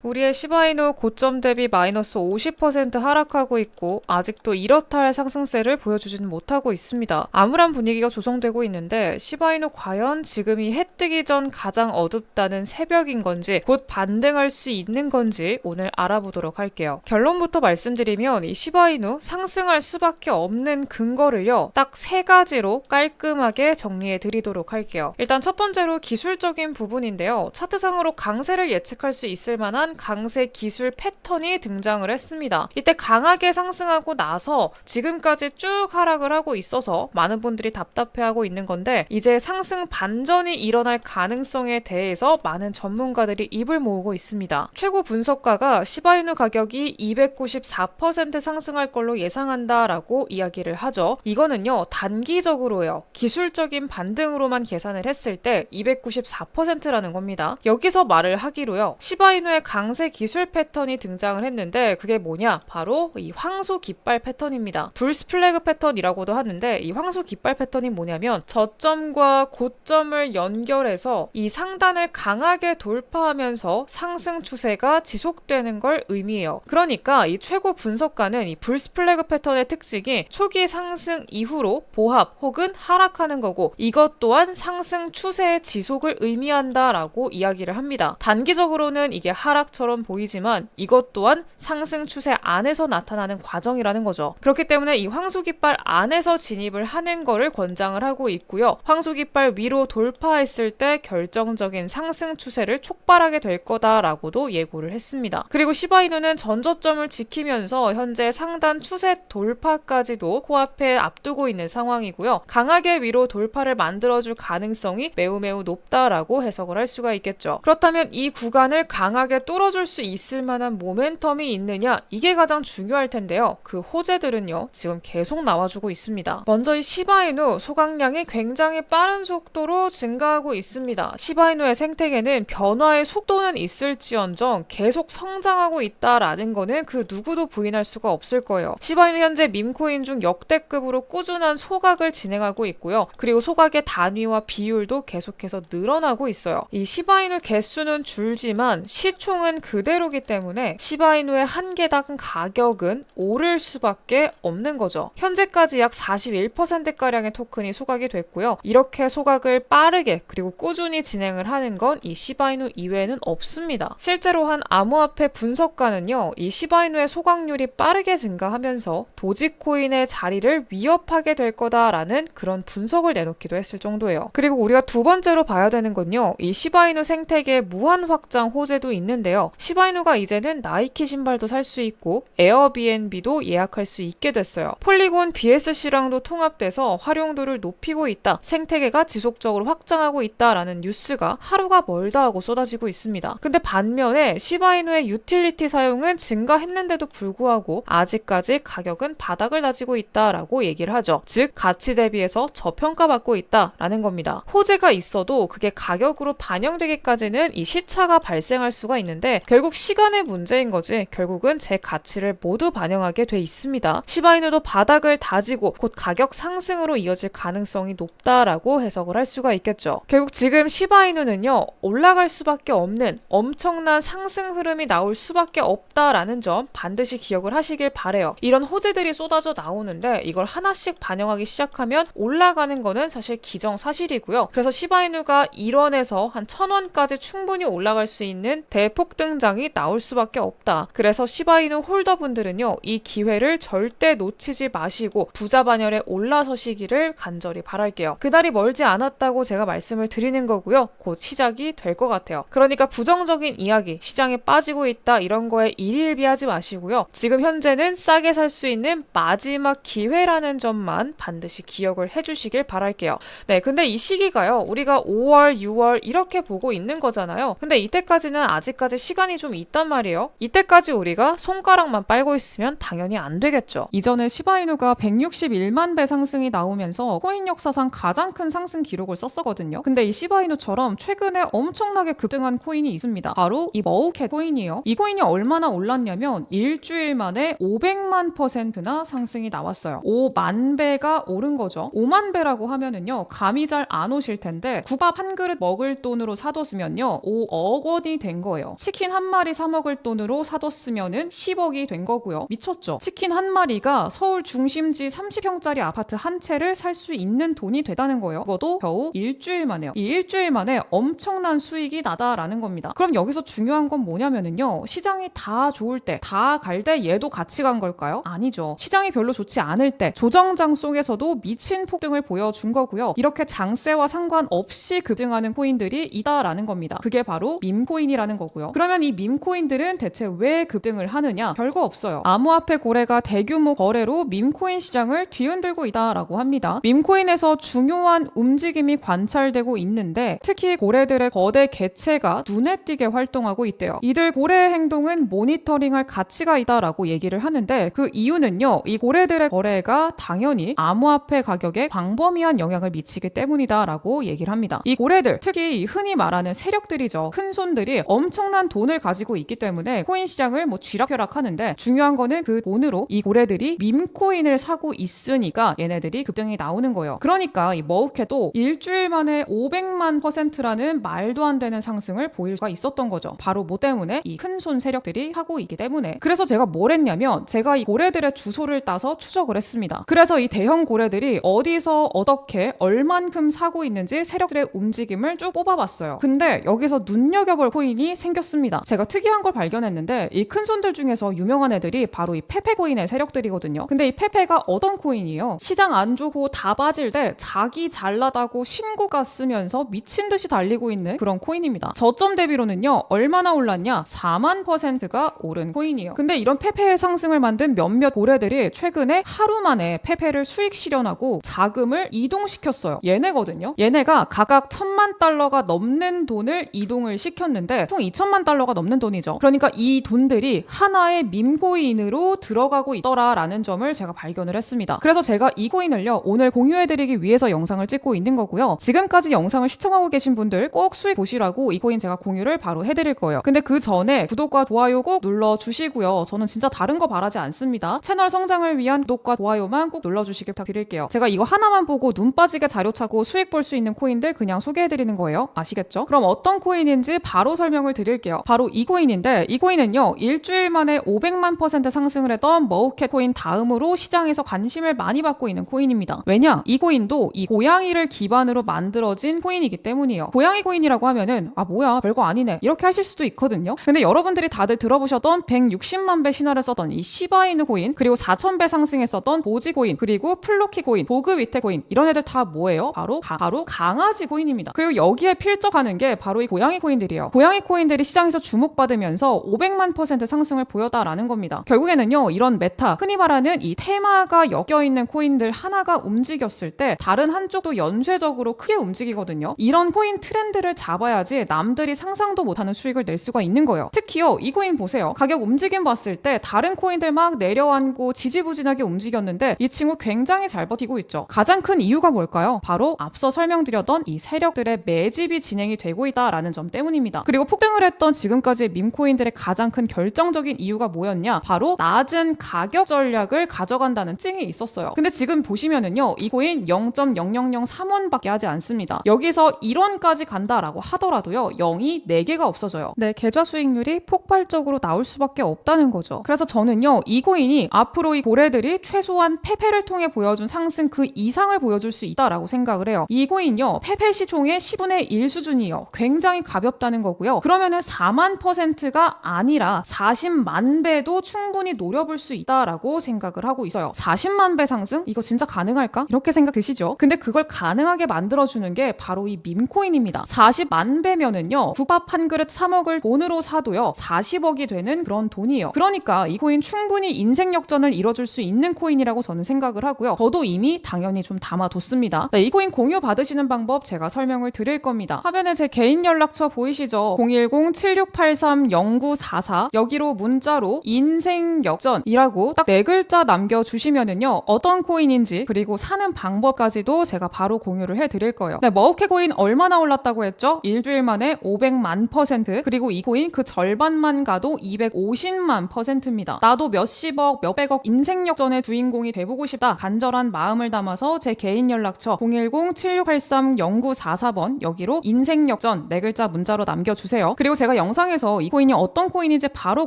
우리의 시바이누 고점 대비 마이너스 50% 하락하고 있고 아직도 이렇다 할 상승세를 보여주지는 못하고 있습니다. 암울한 분위기가 조성되고 있는데 시바이누 과연 지금이 해 뜨기 전 가장 어둡다는 새벽인 건지 곧 반등할 수 있는 건지 오늘 알아보도록 할게요. 결론부터 말씀드리면 이 시바이누 상승할 수밖에 없는 근거를요. 딱 세 가지로 깔끔하게 정리해 드리도록 할게요. 일단 첫 번째로 기술적인 부분인데요. 차트상으로 강세를 예측할 수 있을 만한 강세 기술 패턴이 등장을 했습니다. 이때 강하게 상승하고 나서 지금까지 쭉 하락을 하고 있어서 많은 분들이 답답해하고 있는 건데 이제 상승 반전이 일어날 가능성에 대해서 많은 전문가들이 입을 모으고 있습니다. 최고 분석가가 시바이누 가격이 294% 상승할 걸로 예상한다라고 이야기를 하죠. 이거는요 단기적으로요. 기술적인 반등으로만 계산을 했을 때 294%라는 겁니다. 여기서 말을 하기로요. 시바이누의 강세 기술 패턴이 등장을 했는데 그게 뭐냐? 바로 이 황소 깃발 패턴입니다. 불스 플래그 패턴이라고도 하는데 이 황소 깃발 패턴이 뭐냐면 저점과 고점을 연결해서 이 상단을 강하게 돌파하면서 상승 추세가 지속되는 걸 의미해요. 그러니까 이 최고 분석가는 이 불스 플래그 패턴의 특징이 초기 상승 이후로 보합 혹은 하락하는 거고 이것 또한 상승 추세의 지속을 의미한다라고 이야기를 합니다. 단기적으로는 이게 하락처럼 보이지만 이것 또한 상승 추세 안에서 나타나는 과정이라는 거죠. 그렇기 때문에 이 황소깃발 안에서 진입을 하는 거를 권장을 하고 있고요. 황소깃발 위로 돌파했을 때 결정적인 상승 추세를 촉발하게 될 거다라고도 예고를 했습니다. 그리고 시바이누는 전저점을 지키면서 현재 상단 추세 돌파까지도 코앞에 앞두고 있는 상황이고요. 강하게 위로 돌파를 만들어줄 가능성이 매우 높다라고 해석을 할 수가 있겠죠. 그렇다면 이 구간을 강하게 뚫어줄 수 있을 만한 모멘텀이 있느냐? 이게 가장 중요할 텐데요. 그 호재들은요. 지금 계속 나와주고 있습니다. 먼저 이 시바이누 소각량이 굉장히 빠른 속도로 증가하고 있습니다. 시바이누의 생태계는 변화의 속도는 있을지언정 계속 성장하고 있다라는 거는 그 누구도 부인할 수가 없을 거예요. 시바이누 현재 밈코인 중 역대급으로 꾸준한 소각을 진행하고 있고요. 그리고 소각의 단위와 비율도 계속해서 늘어나고 있어요. 이 시바이누 개수는 줄지만 시총은 그대로기 때문에 시바이누의 한 개당 가격은 오를 수밖에 없는 거죠. 현재까지 약 41%가량의 토큰이 소각이 됐고요. 이렇게 소각을 빠르게 그리고 꾸준히 진행을 하는 건 이 시바이누 이외에는 없습니다. 실제로 한 암호화폐 분석가는요. 이 시바이누의 소각률이 빠르게 증가하면서 도지코인의 자리를 위협하게 될 거다라는 그런 분석을 내놓기도 했을 정도예요. 그리고 우리가 두 번째로 봐야 되는 건요. 이 시바이누 생태계 무한 확장 호재도 있는데요. 시바이누가 이제는 나이키 신발도 살 수 있고 에어비앤비도 예약할 수 있게 됐어요. 폴리곤 BSC랑도 통합돼서 활용도를 높이고 있다. 생태계가 지속적으로 확장하고 있다라는 뉴스가 하루가 멀다 하고 쏟아지고 있습니다. 근데 반면에 시바이누의 유틸리티 사용은 증가했는데도 불구하고 아직까지 가격은 바닥을 다지고 있다라고 얘기를 하죠. 즉 가치 대비해서 저평가받고 있다라는 겁니다. 호재가 있어도 그게 가격으로 반영되기까지는 이 시차가 발생할 수가 있는데 결국 시간의 문제인 거지 결국은 제 가치를 모두 반영하게 돼 있습니다. 시바이누도 바닥을 다지고 곧 가격 상승으로 이어질 가능성이 높다라고 해석을 할 수가 있겠죠. 결국 지금 시바이누는요 올라갈 수밖에 없는 엄청난 상승 흐름이 나올 수밖에 없다라는 점 반드시 기억을 하시길 바래요. 이런 호재들이 쏟아져 나오는데 이걸 하나씩 반영하기 시작하면 올라가는 거는 사실 기정사실이고요. 그래서 시바이누가 1원에서 한 1000원까지 충분히 올라갈 수 있는 대폭 등장이 나올 수밖에 없다. 그래서 시바이누 홀더분들은요 이 기회를 절대 놓치지 마시고 부자 반열에 올라서시기를 간절히 바랄게요. 그날이 멀지 않았다고 제가 말씀을 드리는 거고요. 곧 시작이 될 것 같아요. 그러니까 부정적인 이야기, 시장에 빠지고 있다 이런 거에 일희일비하지 마시고요. 지금 현재는 싸게 살 수 있는 마지막 기회라는 점만 반드시 기억을 해주시길 바랄게요. 네, 근데 이 시기가요. 우리가 5월, 6월 이렇게 보고 있는 거잖아요. 근데 이때까지는 아직까지 시간이 좀 있단 말이에요. 이때까지 우리가 손가락만 빨고 있으면 당연히 안 되겠죠. 이전에 시바이누가 161만 배 상승이 나오면서 코인 역사상 가장 큰 상승 기록을 썼었거든요. 근데 이 시바이누처럼 최근에 엄청나게 급등한 코인이 있습니다. 바로 이 머우캣 코인이에요. 이 코인이 얼마나 올랐냐면 일주일 만에 500만%나 상승이 나왔어요. 5만 배가 오른 거죠. 5만 배라고 하면은요 감이 잘 안 오실 텐데 국밥 한 그릇 먹을 돈으로 사뒀으면요 5억 원이 된 거예요. 치킨 치킨 한 마리 사 먹을 돈으로 사뒀으면은 10억이 된 거고요. 미쳤죠? 치킨 한 마리가 서울 중심지 30평짜리 아파트 한 채를 살 수 있는 돈이 되다는 거예요. 그것도 겨우 일주일 만에요. 이 일주일 만에 엄청난 수익이 나다라는 겁니다. 그럼 여기서 중요한 건 뭐냐면은요. 시장이 다 좋을 때, 다 갈 때 얘도 같이 간 걸까요? 아니죠. 시장이 별로 좋지 않을 때 조정장 속에서도 미친 폭등을 보여준 거고요. 이렇게 장세와 상관없이 급등하는 코인들이 있다라는 겁니다. 그게 바로 밈코인이라는 거고요. 그러면 이 밈코인들은 대체 왜 급등을 하느냐? 별거 없어요. 암호화폐 거래가 대규모 거래로 밈코인 시장을 뒤흔들고 있다라고 합니다. 밈코인에서 중요한 움직임이 관찰되고 있는데 특히 고래들의 거대 개체가 눈에 띄게 활동하고 있대요. 이들 고래의 행동은 모니터링할 가치가 있다라고 얘기를 하는데 그 이유는요. 이 고래들의 거래가 당연히 암호화폐 가격에 광범위한 영향을 미치기 때문이다라고 얘기를 합니다. 이 고래들, 특히 흔히 말하는 세력들이죠. 큰 손들이 엄청난 돈을 가지고 있기 때문에 코인 시장을 쥐락펴락 하는데 중요한 거는 그 돈으로 이 고래들이 밈코인을 사고 있으니까 얘네들이 급등이 나오는 거예요. 그러니까 이 머우캣도 일주일 만에 500만%라는 말도 안 되는 상승을 보일 수가 있었던 거죠. 바로 뭐 때문에? 이 큰 손 세력들이 하고 있기 때문에. 그래서 제가 뭘 했냐면 제가 이 고래들의 주소를 따서 추적을 했습니다. 그래서 이 대형 고래들이 어디서 어떻게 얼만큼 사고 있는지 세력들의 움직임을 쭉 뽑아봤어요. 근데 여기서 눈여겨볼 코인이 생겼습니다. 제가 특이한 걸 발견했는데 이 큰 손들 중에서 유명한 애들이 바로 이 페페코인의 세력들이거든요. 근데 이 페페가 어떤 코인이에요? 시장 안 좋고 다 빠질 때 자기 잘나다고 신고가 쓰면서 미친 듯이 달리고 있는 그런 코인입니다. 저점 대비로는요. 얼마나 올랐냐? 4만%가 오른 코인이에요. 근데 이런 페페의 상승을 만든 몇몇 고래들이 최근에 하루 만에 페페를 수익 실현하고 자금을 이동시켰어요. 얘네거든요. 얘네가 각각 1000만 달러가 넘는 돈을 이동을 시켰는데 총 2000만 달러가 넘는 돈이죠. 그러니까 이 돈들이 하나의 밈코인으로 들어가고 있더라라는 점을 제가 발견을 했습니다. 그래서 제가 이 코인을요. 오늘 공유해드리기 위해서 영상을 찍고 있는 거고요. 지금까지 영상을 시청하고 계신 분들 꼭 수익 보시라고 이 코인 제가 공유를 바로 해드릴 거예요. 근데 그 전에 구독과 좋아요 꼭 눌러주시고요. 저는 진짜 다른 거 바라지 않습니다. 채널 성장을 위한 구독과 좋아요만 꼭 눌러주시길 부탁드릴게요. 제가 이거 하나만 보고 눈 빠지게 자료 차고 수익 볼 수 있는 코인들 그냥 소개해드리는 거예요. 아시겠죠? 그럼 어떤 코인인지 바로 설명을 드릴게요. 바로 이 코인인데 이 코인은요. 일주일 만에 500만% 상승을 했던 머우캣 코인 다음으로 시장에서 관심을 많이 받고 있는 코인입니다. 왜냐? 이 코인도 이 고양이를 기반으로 만들어진 코인이기 때문이에요. 고양이 코인이라고 하면은 뭐야 별거 아니네 이렇게 하실 수도 있거든요. 근데 여러분들이 다들 들어보셨던 160만 배 신화를 썼던 이 시바이누 코인 그리고 4000배 상승했었던 도지 코인 그리고 플로키 코인 보그 위테 코인 이런 애들 다 뭐예요? 바로 강아지 코인입니다. 그리고 여기에 필적하는 게 바로 이 고양이 코인들이에요. 고양이 코인들이 시장에서 주목받으면서 500만% 상승을 보였다라는 겁니다. 결국에는요 이런 메타 흔히 말하는 이 테마가 엮여있는 코인들 하나가 움직였을 때 다른 한쪽도 연쇄적으로 크게 움직이거든요. 이런 코인 트렌드를 잡아야지 남들이 상상도 못하는 수익을 낼 수가 있는 거예요. 특히요 이 코인 보세요. 가격 움직임 봤을 때 다른 코인들 막 내려앉고 지지부진하게 움직였는데 이 친구 굉장히 잘 버티고 있죠. 가장 큰 이유가 뭘까요? 바로 앞서 설명드렸던 이 세력들의 매집이 진행이 되고 있다라는 점 때문입니다. 그리고 폭등을 했던 지금까지의 밈코인들의 가장 큰 결정적인 이유가 뭐였냐? 바로 낮은 가격 전략을 가져간다는 찡이 있었어요. 근데 지금 보시면은요 이 코인 0.0003원밖에 하지 않습니다. 여기서 1원까지 간다라고 하더라도요 0이 4개가 없어져요. 네, 계좌 수익률이 폭발적으로 나올 수밖에 없다는 거죠. 그래서 저는요 이 코인이 앞으로 이 고래들이 최소한 페페를 통해 보여준 상승 그 이상을 보여줄 수 있다라고 생각을 해요. 이 코인요 페페 시총의 10분의 1 수준이에요. 굉장히 가볍다는 거고요. 그러면은 4만%가 아니라 40만 배도 충분히 노려볼 수 있다라고 생각을 하고 있어요. 40만 배 상승? 이거 진짜 가능할까? 이렇게 생각 드시죠? 근데 그걸 가능하게 만들어주는 게 바로 이 밈코인입니다. 40만 배면은요 국밥 한 그릇 사 먹을 돈으로 사도요 40억이 되는 그런 돈이에요. 그러니까 이 코인 충분히 인생 역전을 이뤄줄 수 있는 코인이라고 저는 생각을 하고요. 저도 이미 당연히 좀 담아뒀습니다. 네, 이 코인 공유 받으시는 방법 제가 설명을 드릴 겁니다. 화면에 제 개인 연락처 보이시죠? 010-7683-0944 여기로 문자로 인생 역전이라고 딱 4글자 남겨주시면은요 어떤 코인인지 그리고 사는 방법까지도 제가 바로 공유를 해드릴 거예요. 네, 머우캣 코인 얼마나 올랐다고 했죠? 일주일 만에 500만% 그리고 이 코인 그 절반만 가도 250만%입니다. 나도 몇십억 몇백억 인생 역전의 주인공이 돼보고 싶다 간절한 마음을 담아서 제 개인 연락처 010-7683-0944번 여기로 인생 역전 4글자 문자로 남겨주세요. 그리고 제가 영상에서 이 코인이 어떤 코인인지 바로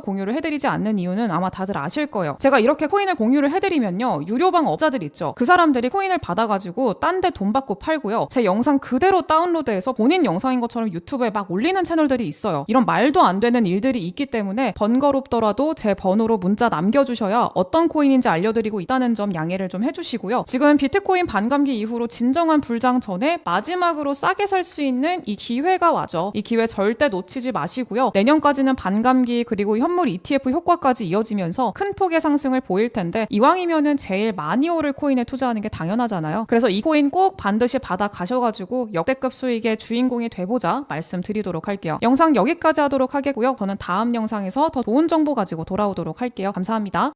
공유를 해드리지 않는 이유는 아마 다들 아실 거예요. 제가 이렇게 코인을 공유를 해드리면요, 유료방 업자들 있죠, 그 사람들이 코인을 받아가지고 딴 데 돈 받고 팔고요, 제 영상 그대로 다운로드해서 본인 영상인 것처럼 유튜브에 막 올리는 채널들이 있어요. 이런 말도 안 되는 일들이 있기 때문에 번거롭더라도 제 번호로 문자 남겨주셔야 어떤 코인인지 알려드리고 있다는 점 양해를 좀 해주시고요. 지금 비트코인 반감기 이후로 진정한 불장 전에 마지막으로 싸게 살 수 있는 이 기회가 와죠. 이 기회 절대 놓치지 마시고요. 내년까지는 반감기 그리고 현물 ETF 효과까지 이어지면서 큰 폭의 상승을 보일 텐데, 이왕이면은 제일 많이 오를 코인에 투자하는 게 당연하잖아요. 그래서 이 코인 꼭 반드시 받아 가셔가지고 역대급 수익의 주인공이 돼보자 말씀드리도록 할게요. 영상 여기까지 하도록 하겠고요. 저는 다음 영상에서 더 좋은 정보 가지고 돌아오도록 할게요. 감사합니다.